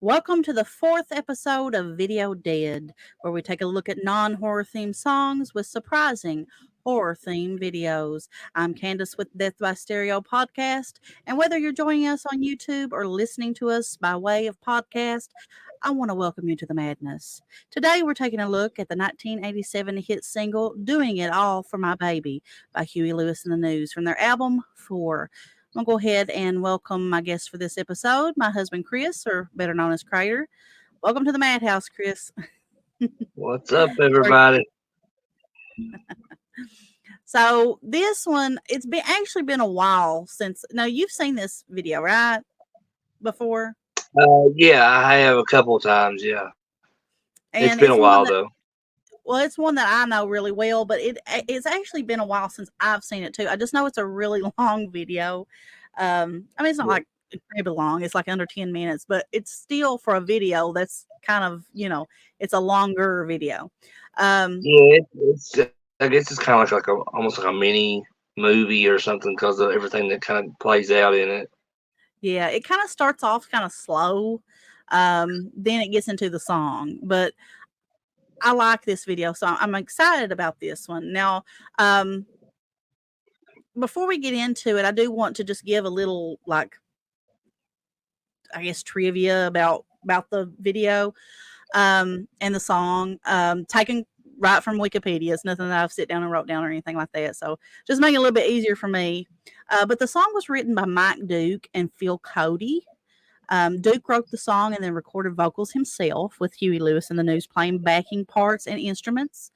Welcome to the fourth episode of Video Dead, where we take a look at non horror themed songs with surprising horror themed videos. I'm Candace with Death by Stereo podcast, and whether you're joining us on YouTube or listening to us by way of podcast, I want to welcome you to the madness. Today, we're taking a look at the 1987 hit single Doing It All for My Baby by Huey Lewis and the News from their album 4. I'm going to go ahead and welcome my guest for this episode, my husband, Chris, or better known as Crater. Welcome to the Madhouse, Chris. What's up, everybody? So this one, it's been a while since. No, you've seen this video, right? Before? Yeah, I have a couple of times. Yeah, And it's been a while though. Well, it's one that I know really well, but it's actually been a while since I've seen it too. I just know it's a really long video. I mean, it's not like incredibly long. It's like under 10 minutes, but it's still for a video that's kind of, it's a longer video. It's I guess it's kind of like almost like a mini movie or something because of everything that kind of plays out in it. Yeah, it kind of starts off kind of slow. Then it gets into the song, but I like this video, so I'm excited about this one. Now, before we get into it, I do want to just give a little, I guess, trivia about the video and the song, taken right from Wikipedia. It's nothing that I've sit down and wrote down or anything like that, so just make it a little bit easier for me. But the song was written by Mike Duke and Phil Cody. Duke wrote the song and then recorded vocals himself, with Huey Lewis and the News playing backing parts and instruments,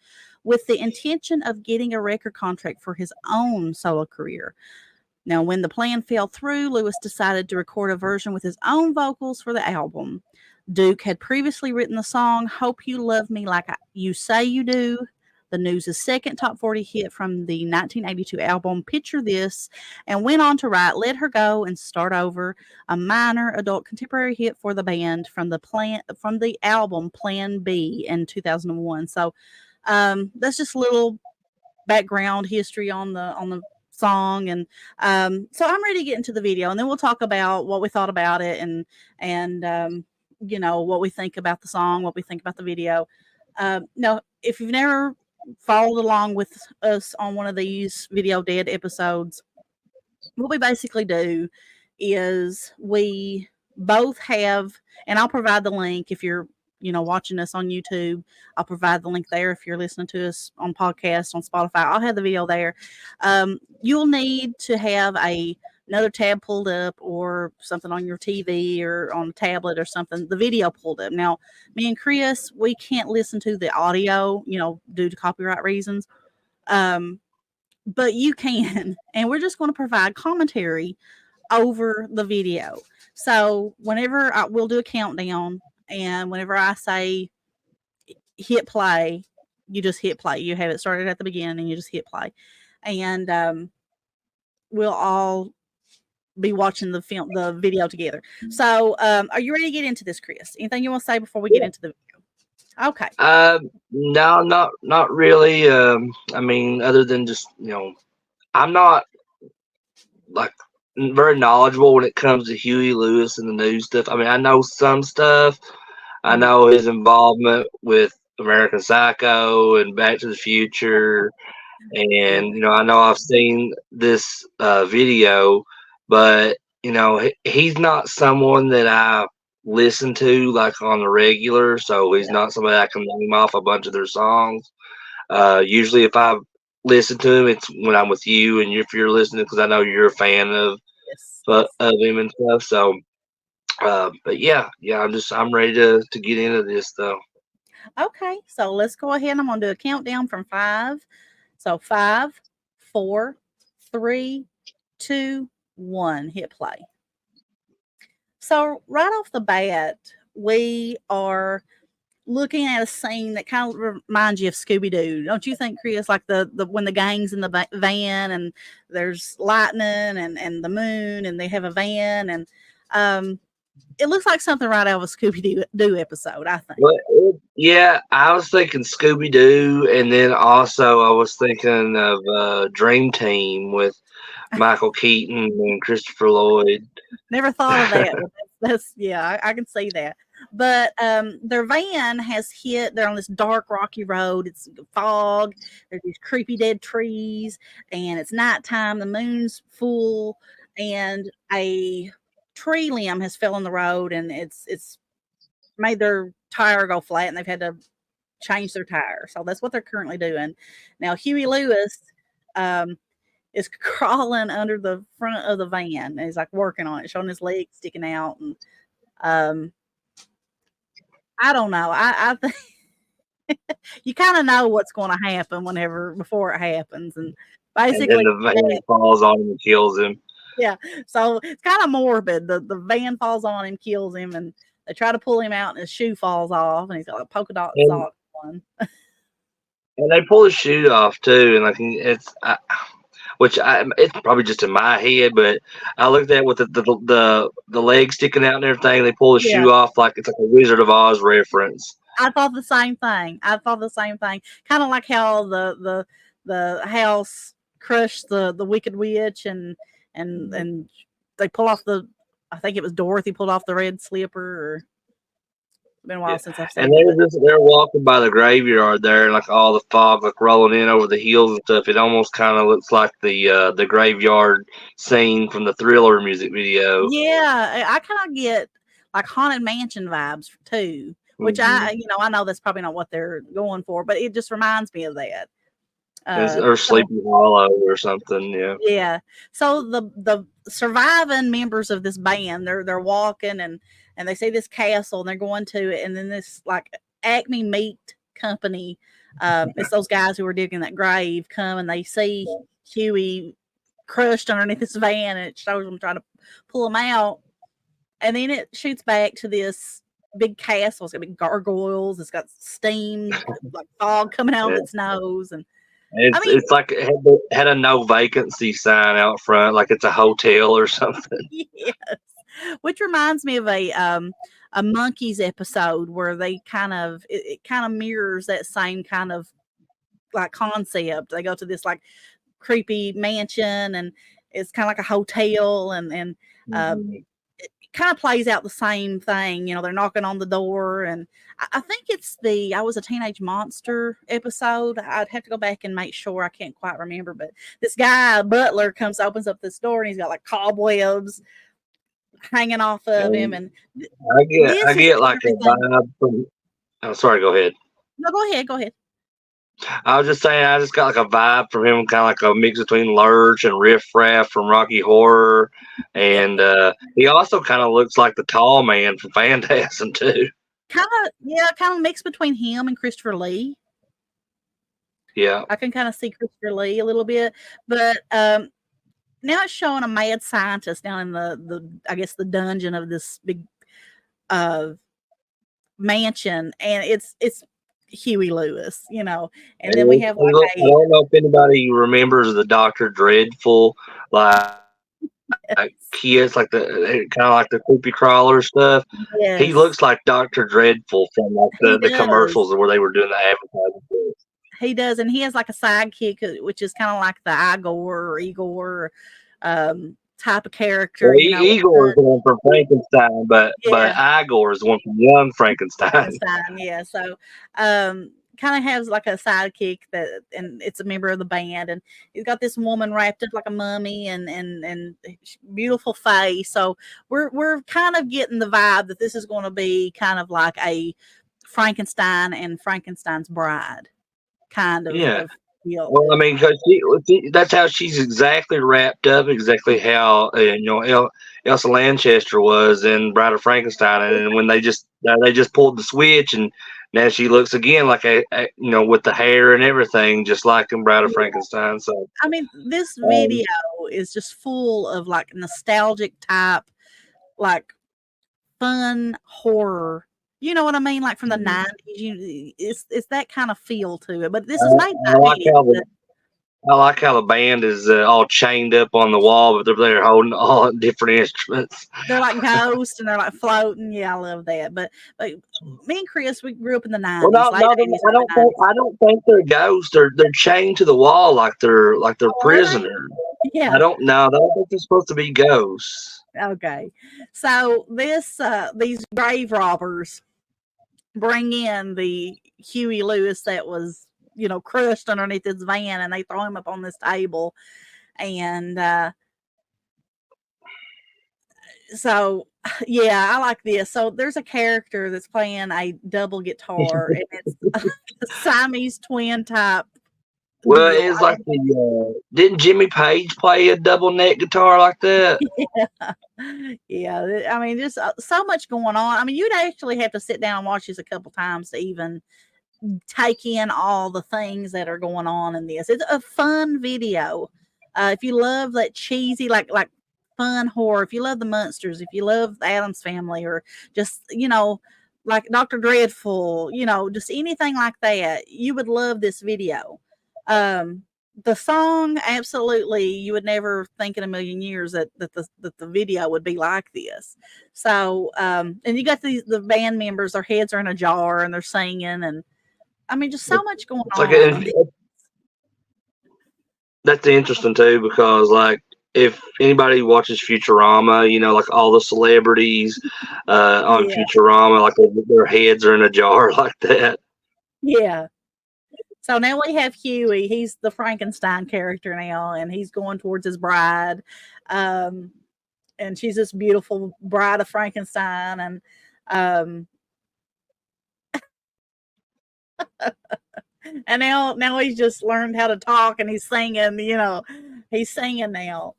with the intention of getting a record contract for his own solo career. Now, when the plan fell through, Lewis decided to record a version with his own vocals for the album. Duke had previously written the song Hope You Love Me Like You Say You Do, the News' second top 40 hit from the 1982 album Picture This, and went on to write Let Her Go and Start Over, a minor adult contemporary hit for the band from the album Plan B in 2001. So that's just a little background history on the song, and so I'm ready to get into the video, and then we'll talk about what we thought about it and what we think about the song, what we think about the video. Now, if you've never followed along with us on one of these Video Dead episodes, what we basically do is we both have, and I'll provide the link if you're watching us on YouTube. I'll provide the link there. If you're listening to us on podcast on Spotify, I'll have the video there. You'll need to have another tab pulled up or something on your TV or on a tablet or something, the video pulled up. Now, me and Chris, we can't listen to the audio, due to copyright reasons. But you can, and we're just going to provide commentary over the video. So whenever we'll do a countdown, and whenever I say hit play, you just hit play. You have it started at the beginning and you just hit play. And we'll all be watching the video together. So are you ready to get into this, Chris? Anything you want to say before we get into the video? Okay. No, not really. I mean, other than just, I'm not like very knowledgeable when it comes to Huey Lewis and the News stuff. I mean, I know some stuff. I know his involvement with American Psycho and Back to the Future. And, I know I've seen this video, but, he's not someone that I listen to like on the regular. So he's not somebody I can name off a bunch of their songs. Usually if I listen to him, it's when I'm with you and if you're listening, because I know you're a fan of him and stuff. So, but yeah, I'm ready to get into this though. Okay, so let's go ahead. I'm gonna do a countdown from 5. So 5, 4, 3, 2, 1. Hit play. So right off the bat, we are looking at a scene that kind of reminds you of Scooby-Doo. Don't you think, Chris? Like the when the gang's in the van and there's lightning and the moon and they have a van, and it looks like something right out of a Scooby-Doo episode, I think. Well, yeah, I was thinking Scooby-Doo, and then also I was thinking of Dream Team with Michael Keaton and Christopher Lloyd. Never thought of that. That's I can see that. But their van has hit. They're on this dark, rocky road. It's fog. There's these creepy dead trees, and it's nighttime. The moon's full, and a tree limb has fell on the road, and it's made their tire go flat, and they've had to change their tire. So that's what they're currently doing. Now, Huey Lewis um, is crawling under the front of the van, and he's like working on it, showing his legs sticking out, and um, I don't know. I think you kind of know what's going to happen whenever before it happens, and And then basically, the van falls on him and kills him. yeah. So it's kind of morbid. The van falls on him, kills him, and they try to pull him out, and his shoe falls off, and he's got a polka dot And, sock on. and they pull his shoe off too, and like it's probably just in my head, but I looked at it with the leg sticking out and everything. They pull the Yeah, shoe off like it's like a Wizard of Oz reference. I thought the same thing. I thought the same thing. Kind of like how the house crushed the Wicked Witch, and they pull off the. I think it was Dorothy pulled off the red slipper. Or, it's been a while Yeah. since I've And seen it, but they're walking by the graveyard there, and like all the fog like rolling in over the hills and stuff. It almost kind of looks like the graveyard scene from the Thriller music video. yeah, I kind of get like haunted mansion vibes too. Which Mm-hmm. I know that's probably not what they're going for, but it just reminds me of that. Or So Sleepy Hollow or something. Yeah. yeah. So the surviving members of this band, they're walking, and they see this castle, and they're going to it, and then this like Acme Meat Company, it's those guys who were digging that grave, come and they see Huey crushed underneath this van, and it shows them trying to pull him out, and then it shoots back to this big castle. It's got big gargoyles. It's got steam, like fog coming out of Yeah. its nose, and I It's mean, it's like it had a no vacancy sign out front, like it's a hotel or something. yes. Which reminds me of a monkeys episode where they kind of it kind of mirrors that same kind of like concept. They go to this like creepy mansion, and it's kind of like a hotel, and uh, Mhm. kind of plays out the same thing. They're knocking on the door, and I think it's the I Was a Teenage Monster episode. I'd have to go back and make sure. I can't quite remember, but this guy Butler opens up this door, and he's got like cobwebs hanging off of him, And and I this is get like a everything. vibe from. Oh, sorry. Go ahead. No, go ahead, go ahead. I was just saying, I just got like a vibe from him, kind of like a mix between Lurch and Riff Raff from Rocky Horror, and he also kind of looks like the tall man from Phantasm too. Kind of, yeah, kind of mixed between him and Christopher Lee. Yeah. I can kind of see Christopher Lee a little bit, but now it's showing a mad scientist down in the I guess the dungeon of this big uh mansion, and it's Huey Lewis, and then we have like I don't know if anybody remembers the Doctor Dreadful, like kids, like the kind of like the creepy crawler stuff. He yes, looks like Doctor Dreadful from like he the does. commercials where they were doing the advertising for it. He does, and he has like a sidekick, which is kind of like the Igor type of character, Well, Igor is the one from Frankenstein, but yeah, Igor is the one from Young Frankenstein. Frankenstein, yeah. So, kind of has like a sidekick and it's a member of the band, and he's got this woman wrapped up like a mummy, and beautiful face. So we're kind of getting the vibe that this is going to be kind of like a Frankenstein and Frankenstein's Bride kind Yeah. of deal. Well, I mean, because that's how she's exactly wrapped up, exactly how Elsa Lanchester was in Bride of Frankenstein, and then when they just pulled the switch, and now she looks again like with the hair and everything, just like in Bride of Frankenstein. So, I mean, this um, video is just full of like nostalgic type, like fun horror. You know what I mean? Like from the mhm. 90s. It's that kind of feel to it. But this is made in I like how the 98. I like how the band is all chained up on the wall, but they're there holding all different instruments. They're like ghosts and they're like floating. Yeah, I love that. But me and Chris, we grew up in the Well, '90s, no, late no, '80s, early '90s. I don't think they're ghosts. They're chained to the wall like they're Oh, are they? prisoners. I Yeah. don't know. I don't think they're supposed to be ghosts. Okay. So these grave robbers bring in the Huey Lewis that was, crushed underneath his van, and they throw him up on this table. And so, yeah, I like this. So there's a character that's playing a double guitar, and it's a Siamese twin type Well, deal. it's like the didn't Jimmy Page play a double neck guitar like that? Yeah. Yeah. I mean, just so much going on. I mean, you'd actually have to sit down and watch this a couple times to even take in all the things that are going on in this. It's a fun video. If you love that cheesy, like fun horror, if you love the Munsters, if you love the Addams Family, or just like Dr. Dreadful, just anything like that, you would love this video. The song, absolutely, you would never think in a million years that the video would be like this. So, and you got the band members, their heads are in a jar and they're singing, and I mean, just so much going It's like on. And that's interesting too because like if anybody watches Futurama, like all the celebrities on yeah, Futurama, like their heads are in a jar like that. yeah. So now we have Huey. He's the Frankenstein character now, and he's going towards his bride. Um, and she's this beautiful bride of Frankenstein. And um, and now he's just learned how to talk, and he's singing. He's singing now.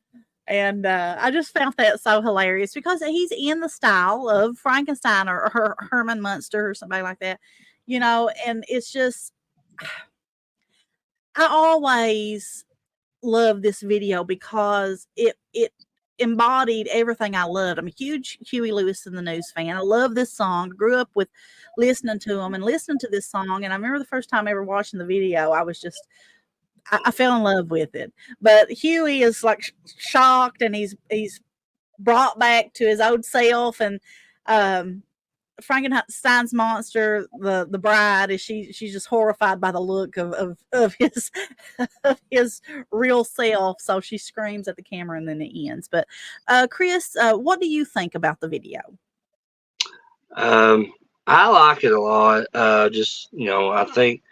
And I just found that so hilarious because he's in the style of Frankenstein or Herman Munster or somebody like that, and it's just, I always love this video because it embodied everything I loved. I'm a huge Huey Lewis and the News fan. I love this song. Grew up with listening to him and listening to this song. And I remember the first time ever watching the video, I was just I fell in love with it. But Huey is like shocked, and he's brought back to his old self, and um, Frankenstein's monster, the bride, is she's just horrified by the look of his of his real self. So she screams at the camera, and then it ends. But Chris, what do you think about the video? Um, I like it a lot. Just I think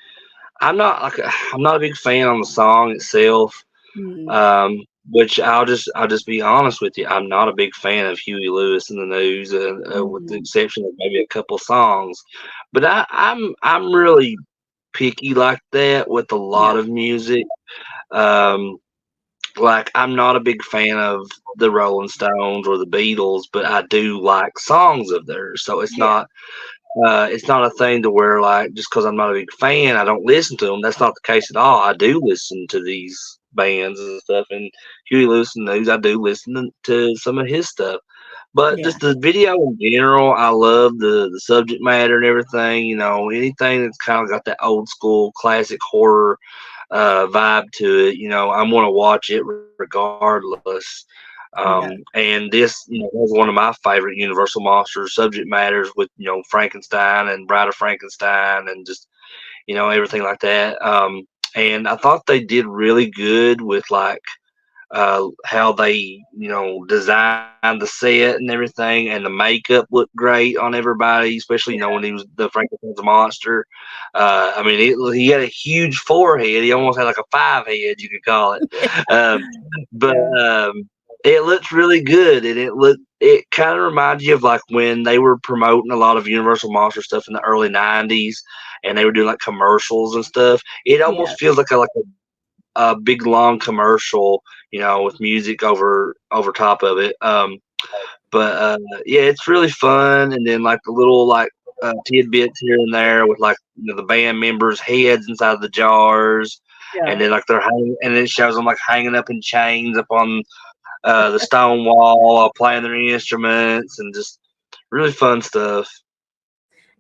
I'm not a big fan on the song itself. Hmm. Which I'll just be honest with you. I'm not a big fan of Huey Lewis and the News, with the Hmm. exception of maybe a couple songs. But I'm really picky like that with a Yeah, lot of music. Um, like I'm not a big fan of the Rolling Stones or the Beatles, but I do like songs of theirs. So yeah, it's not a thing to where like just because I'm not a big fan, I don't listen to them. That's not the case at all. I do listen to these bands and stuff, and Huey Lewis and those I do listen to some of his stuff. But yeah, just the video in general, I love the subject matter and everything. Anything that's kind of got that old school classic horror vibe to it. I'm going to watch it regardless. yeah, And this, was one of my favorite Universal Monsters subject matters with, Frankenstein and Bride of Frankenstein and just, everything like that. And I thought they did really good with like how they, designed the set and everything, and the makeup looked great on everybody, especially when he was the Frankenstein's monster. I mean, he had a huge forehead. He almost had like a five head, you could call it. yeah, Um, but yeah, it looked really good, and it kind of reminds you of like when they were promoting a lot of Universal Monster stuff in the early '90s, and they were doing like commercials and stuff. It yeah, almost feels like a big long commercial, with music over top of it. But yeah, it's really fun, and then like the little like tidbits here and there with like the band members' heads inside the jars, yeah. and then like they're hanging, and it shows them like hanging up in chains up on the stone wall while playing their instruments, and just really fun stuff.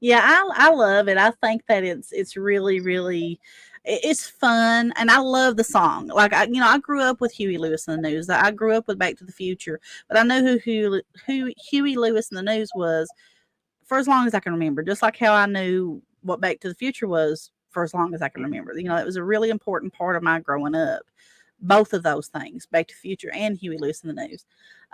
Yeah, I love it. I think that it's really, really. It's fun, and I love the song. Like I grew up with Huey Lewis and the News. I grew up with Back to the Future, but I know who Huey Lewis and the News was for as long as I can remember. Just like how I knew what Back to the Future was for as long as I can remember. It was a really important part of my growing up. Both of those things, Back to the Future and Huey Lewis and the News.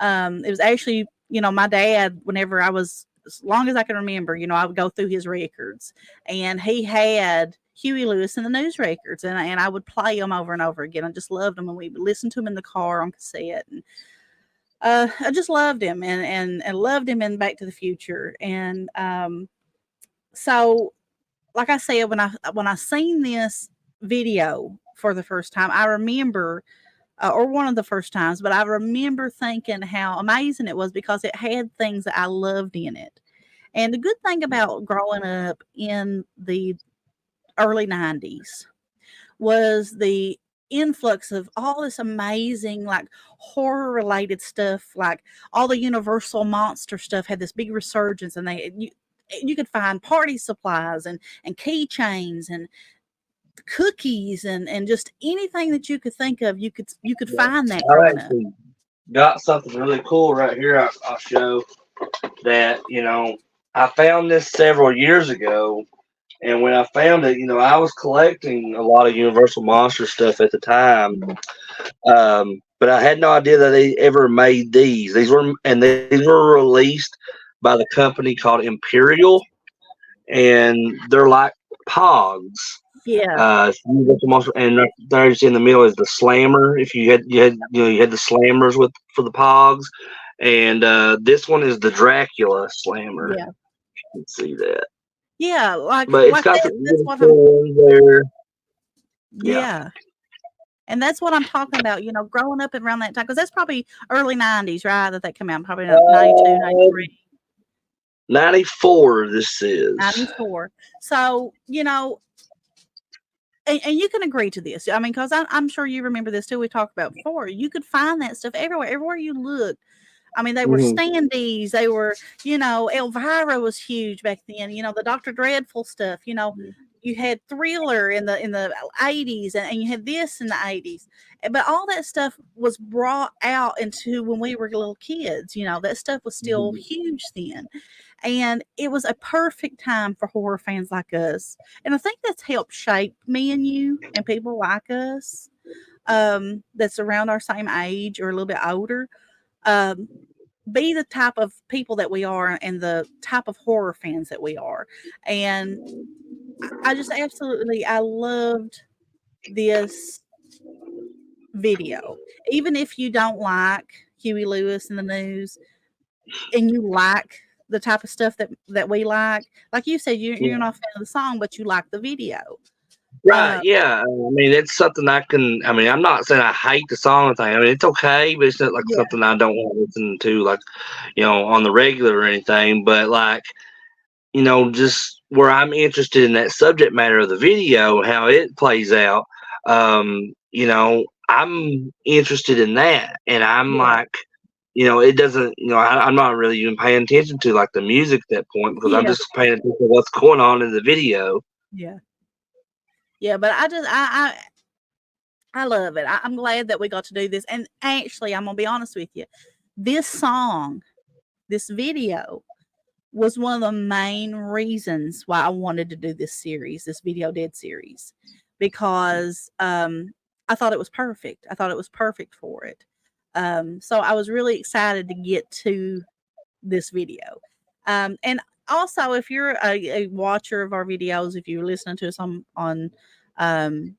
It was actually, my dad, whenever I was, as long as I can remember, I would go through his records, and he had Huey Lewis and the News records, and I would play them over and over again. I just loved them, and we would listen to them in the car on cassette, and I just loved him, and loved him in Back to the Future, and so like I said, when I seen this video for the first time, I remember, or one of the first times, but I remember thinking how amazing it was because it had things that I loved in it. And the good thing about growing up in the early 90s was the influx of all this amazing, like, horror related stuff, like all the Universal monster stuff had this big resurgence, and you could find party supplies and keychains and cookies and just anything that you could think of, you could Yeah. find that I growing up. actually got something really cool right here. I'll show that. I found this several years ago, and when I found it, I was collecting a lot of Universal Monster stuff at the time. But I had no idea that they ever made these. These were released by the company called Imperial, and they're like Pogs. Yeah, And there's in the middle is the slammer. If you had the slammers for the Pogs, and this one is the Dracula slammer. yeah, You can see that, yeah. Like but it's like got that. some That's really what I'm. cool ones there. Yeah, Yeah, and that's what I'm talking about. Growing up around that time, because that's probably early '90s, right? That came out probably 92, uh, 93, 94. This is. 94. So and you can agree to this. I mean, because I'm sure you remember this too. We talked about before. You could find that stuff everywhere. Everywhere you look. I mean, they were Mhm. standees. They were, Elvira was huge back then. The Dr. Dreadful stuff. You had Thriller in the 80s, and you had this in the 80s. But all that stuff was brought out into when we were little kids. That stuff was still Mhm. huge then. And it was a perfect time for horror fans like us. And I think that's helped shape me and you and people like us, that's around our same age or a little bit older. Um, be the type of people that we are and the type of horror fans that we are. And I just absolutely, I loved this video. Even if you don't like Huey Lewis and the News, and you like the type of stuff that we like you said, you're not a fan of the song, but you like the video. Right, Uh, yeah. I mean, it's something I can. I mean, I'm not saying I hate the song or thing. I mean, it's okay, but it's not like yeah, something I don't want to listen to, like, on the regular or anything. But like, just where I'm interested in that subject matter of the video, how it plays out. I'm interested in that, and I'm yeah, like, it doesn't. I'm not really even paying attention to like the music at that point because I'm yeah, just paying attention to what's going on in the video. yeah, yeah. But I love it. I'm glad that we got to do this. And actually, I'm gonna be honest with you. This song, this video, was one of the main reasons why I wanted to do this series, this Video Dead series, because I thought it was perfect. I thought it was perfect for it. So I was really excited to get to this video. And also, if you're a watcher of our videos, if you're listening to us on um,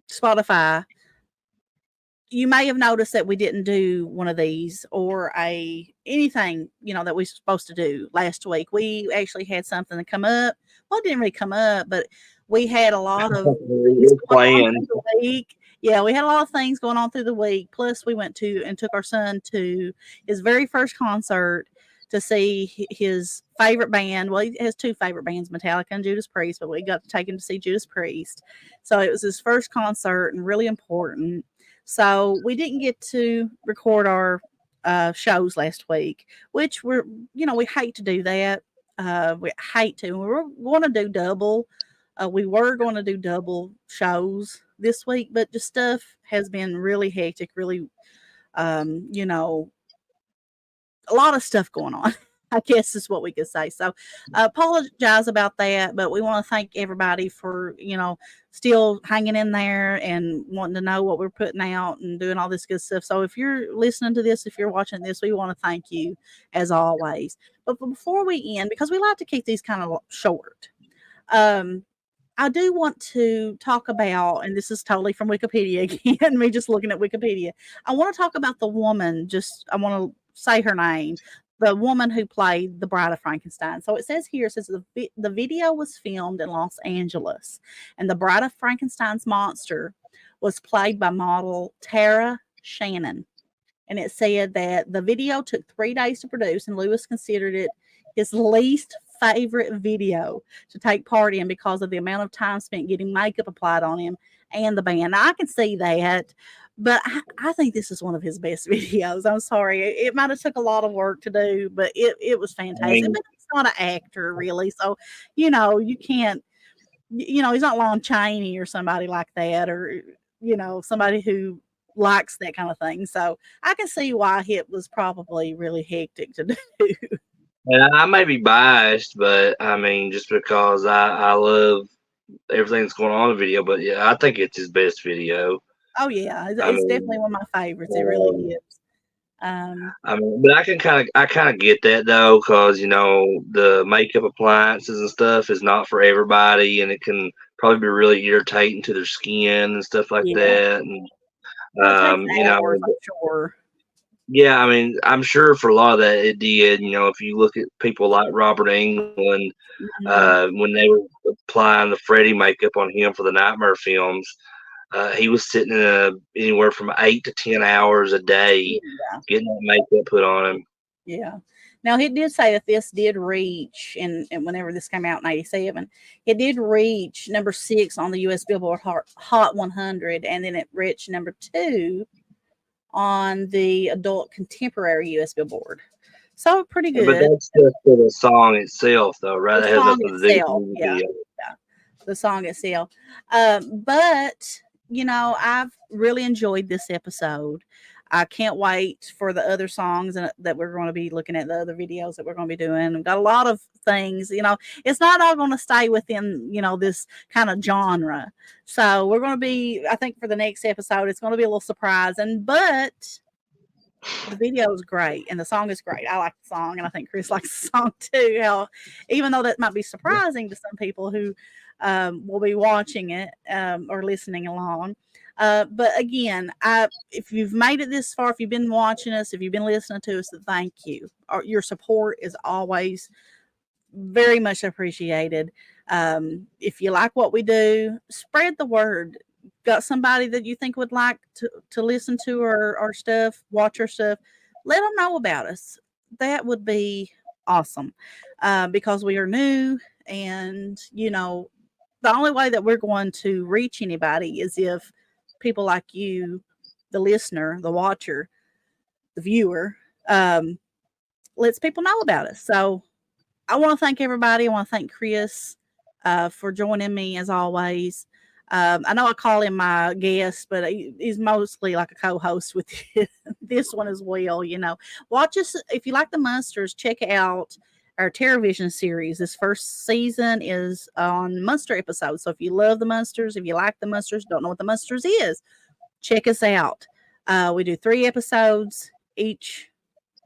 Spotify, you may have noticed that we didn't do one of these or anything that we are supposed to do last week. We actually had something to come up. Well, it didn't really come up, but we had a lot of things It's going on through playing. the week. Yeah, we had a lot of things going on through the week. Plus, we went to and took our son to his very first concert to see his favorite band. Well, he has two favorite bands, Metallica and Judas Priest, but we got to take him to see Judas Priest. So it was his first concert and really important. So we didn't get to record our shows last week, which we hate to do that. We hate to. We were going to do double. We were going to do double shows this week, but just stuff has been really hectic, really, you know, a lot of stuff going on. I guess is what we could say. So, apologize about that, but we want to thank everybody for still hanging in there and wanting to know what we're putting out and doing all this good stuff. So, if you're listening to this, if you're watching this, we want to thank you as always. But before we end, because we like to keep these kind of short, um, I do want to talk about, and this is totally from Wikipedia again, me just looking at Wikipedia. I want to talk about the woman, I want to say her name, the woman who played the Bride of Frankenstein. So it says here, it says the video was filmed in Los Angeles, and the Bride of Frankenstein's monster was played by model Tara Shannon. And it said that the video took 3 days to produce, and Lewis considered it his least favorite video to take part in because of the amount of time spent getting makeup applied on him and the band. Now, I can see that, but I think this is one of his best videos. I'm sorry. It might have took a lot of work to do, but it was fantastic. But he's not an actor, really. So, you can't, he's not Lon Chaney or somebody like that, or, somebody who likes that kind of thing. So I can see why it was probably really hectic to do. And I may be biased, but I mean, just because I love everything that's going on in the video, but yeah, I think it's his best video. Oh yeah, it's definitely one of my favorites. It really is. I mean, but I kind of get that though, because the makeup appliances and stuff is not for everybody, and it can probably be really irritating to their skin and stuff like that. And hours, I'm sure. Yeah, I mean, I'm sure for a lot of that it did. If you look at people like Robert Englund, when they were applying the Freddy makeup on him for the Nightmare films, he was sitting in anywhere from 8 to 10 hours a day getting that makeup put on him. Yeah. Now, he did say that this did reach, and whenever this came out in 87, it did reach number 6 on the U.S. Billboard Hot 100, and then it reached number 2 on the adult contemporary U.S. Billboard. So pretty good. But that's just for the song itself, though, right? The song itself, yeah. The song itself. But, I've really enjoyed this episode. I can't wait for the other songs that we're going to be looking at, the other videos that we're going to be doing. We've got a lot of things, it's not all going to stay within, this kind of genre. So we're going to be, I think for the next episode, it's going to be a little surprising, but the video is great and the song is great. I like the song, and I think Chris likes the song too. Even though that might be surprising to some people who will be watching it or listening along. But again, if you've made it this far, if you've been watching us, if you've been listening to us, thank you. Your support is always very much appreciated. If you like what we do, spread the word. Got somebody that you think would like to listen to our stuff, watch our stuff, let them know about us. That would be awesome, because we are new, and the only way that we're going to reach anybody is if people like you, the listener, the watcher, the viewer, lets people know about us. So I want to thank everybody. I want to thank Chris for joining me as always. I know I call him my guest, but he's mostly like a co-host with this one as well. Watch us. If you like the Munsters, check out our TerrorVision series. This first season is on Munster episodes. So if you love the Munsters, if you like the Munsters, don't know what the Munsters is, check us out. We do 3 episodes, each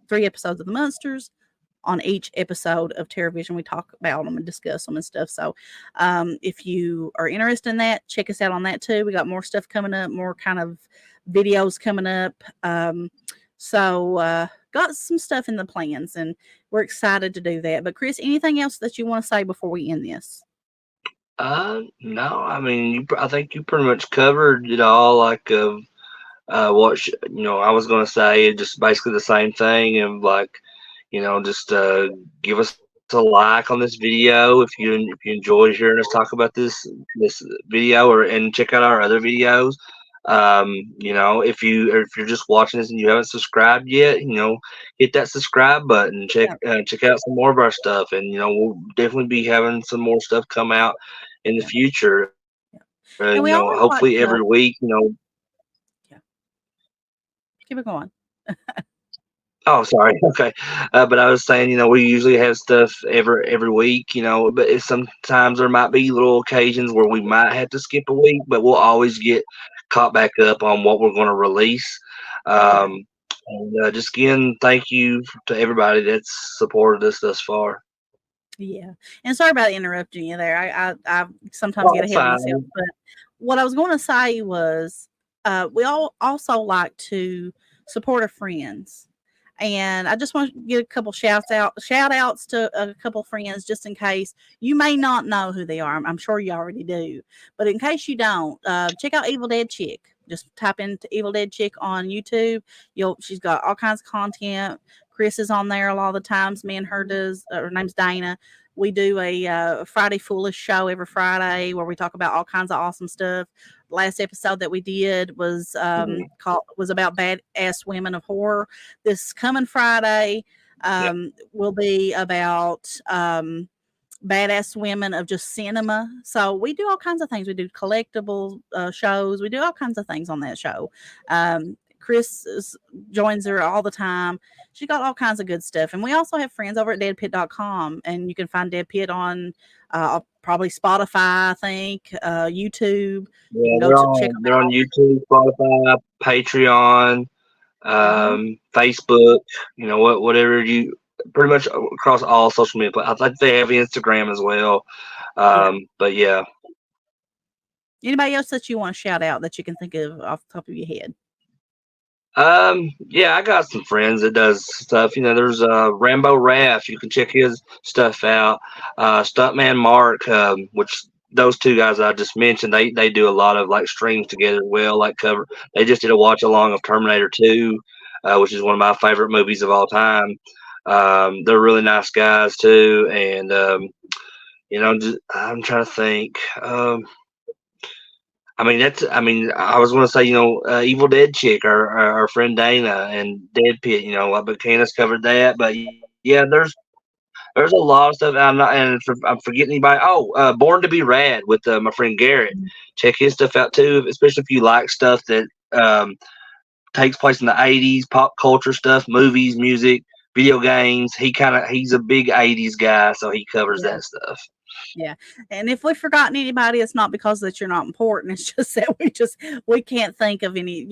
3 episodes of the Munsters. On each episode of TerrorVision, we talk about them and discuss them and stuff. So if you are interested in that, check us out on that too. We got more stuff coming up, more kind of videos coming up. So got some stuff in the plans, and we're excited to do that. But Chris, anything else that you want to say before we end this? No, I mean, I think you pretty much covered it all. Like, I was going to say just basically the same thing, and just give us a like on this video if you enjoy hearing us talk about this video, and check out our other videos. If you're just watching this and you haven't subscribed yet, hit that subscribe button. Check out some more of our stuff, and we'll definitely be having some more stuff come out in the Yeah. future. Yeah. And we always like Hopefully to, every week. yeah, keep it going. Oh, sorry. Okay. But I was saying, we usually have stuff every week, but sometimes there might be little occasions where we might have to skip a week, but we'll always get caught back up on what we're going to release. Yeah. And just again, thank you to everybody that's supported us thus far. Yeah. And sorry about interrupting you there. I sometimes Oh, get that's ahead of myself. fine. But what I was going to say was we all also like to support our friends. And I just want to get a couple shout outs to a couple friends just in case you may not know who they are. I'm sure you already do. But in case you don't, check out Evil Dead Chick. Just type into Evil Dead Chick on YouTube. She's got all kinds of content. Chris is on there a lot of the times. Me and her does. Her name's Dana. We do a Friday Foolish show every Friday where we talk about all kinds of awesome stuff. Last episode that we did was Mhm. was about badass women of horror. This coming Friday Yeah. will be about badass women of just cinema. So we do all kinds of things. We do collectible shows. We do all kinds of things on that show. Chris joins her all the time. She got all kinds of good stuff. And we also have friends over at deadpit.com. And you can find Dead Pit on probably Spotify, I think, YouTube. You Yeah, can go to check them they're on out. YouTube, Spotify, Patreon, Uh-huh. Facebook, whatever you pretty much across all social media. I think they have Instagram as well. Yeah. But yeah. Anybody else that you want to shout out that you can think of off the top of your head? Yeah, I got some friends that does stuff. There's Rambo Raff. You can check his stuff out. Stuntman Mark, which those two guys I just mentioned, they do a lot of like streams together as well. Like cover, they just did a watch along of Terminator 2, which is one of my favorite movies of all time. They're really nice guys too, and I'm trying to think. I was going to say, Evil Dead Chick, our friend Dana, and Dead Pit. But Candace covered that. But yeah, there's a lot of stuff. I'm forgetting anybody. Oh, Born to Be Rad with my friend Garrett. Check his stuff out too, especially if you like stuff that takes place in the '80s, pop culture stuff, movies, music, video games. He's a big '80s guy, so he covers Yeah. that stuff. Yeah. And if we've forgotten anybody, it's not because that you're not important. It's just that we can't think of any,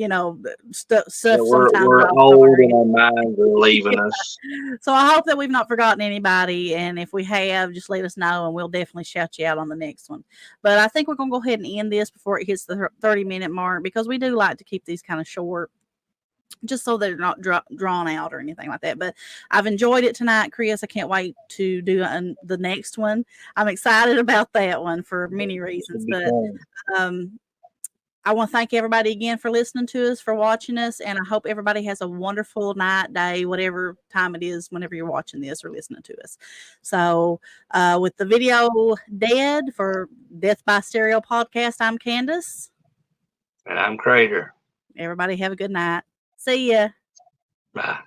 stuff Yeah, sometimes we're off the top of old our and head. our minds are leaving Yeah. us. So I hope that we've not forgotten anybody. And if we have, just let us know and we'll definitely shout you out on the next one. But I think we're going to go ahead and end this before it hits the 30-minute mark because we do like to keep these kind of short, just so they're not drawn out or anything like that. But I've enjoyed it tonight, Chris. I can't wait to do the next one. I'm excited about that one for many reasons. Should be But fun. um, I want to thank everybody again for listening to us, for watching us, and I hope everybody has a wonderful night, day, whatever time it is, whenever you're watching this or listening to us. So, with the video dead for Death by Stereo podcast, I'm Candace. And I'm Crater. Everybody have a good night. See ya. Bye.